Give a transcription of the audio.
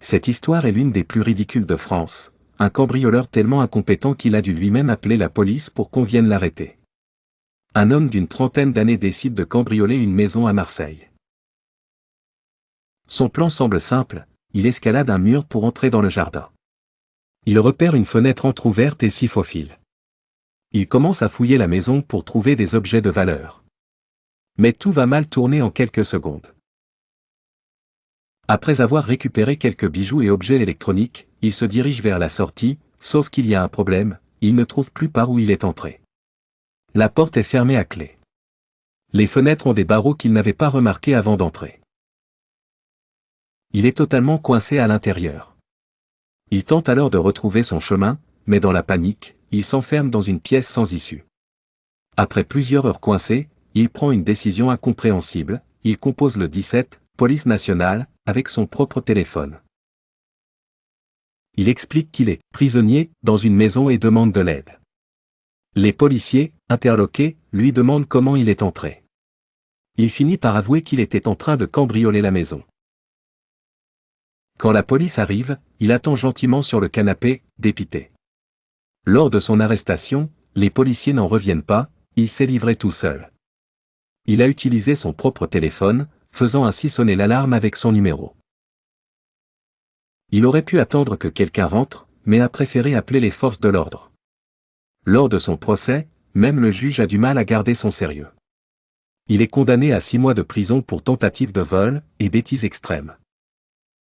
Cette histoire est l'une des plus ridicules de France, un cambrioleur tellement incompétent qu'il a dû lui-même appeler la police pour qu'on vienne l'arrêter. Un homme d'une trentaine d'années décide de cambrioler une maison à Marseille. Son plan semble simple, il escalade un mur pour entrer dans le jardin. Il repère une fenêtre entrouverte et s'y faufile. Il commence à fouiller la maison pour trouver des objets de valeur. Mais tout va mal tourner en quelques secondes. Après avoir récupéré quelques bijoux et objets électroniques, il se dirige vers la sortie, sauf qu'il y a un problème, il ne trouve plus par où il est entré. La porte est fermée à clé. Les fenêtres ont des barreaux qu'il n'avait pas remarqués avant d'entrer. Il est totalement coincé à l'intérieur. Il tente alors de retrouver son chemin, mais dans la panique, il s'enferme dans une pièce sans issue. Après plusieurs heures coincé, il prend une décision incompréhensible, il compose le 17, police nationale, avec son propre téléphone. Il explique qu'il est prisonnier dans une maison et demande de l'aide. Les policiers, interloqués, lui demandent comment il est entré. Il finit par avouer qu'il était en train de cambrioler la maison. Quand la police arrive, il attend gentiment sur le canapé, dépité. Lors de son arrestation, les policiers n'en reviennent pas, il s'est livré tout seul. Il a utilisé son propre téléphone, faisant ainsi sonner l'alarme avec son numéro. Il aurait pu attendre que quelqu'un rentre, mais a préféré appeler les forces de l'ordre. Lors de son procès, même le juge a du mal à garder son sérieux. Il est condamné à 6 mois de prison pour tentative de vol et bêtise extrême.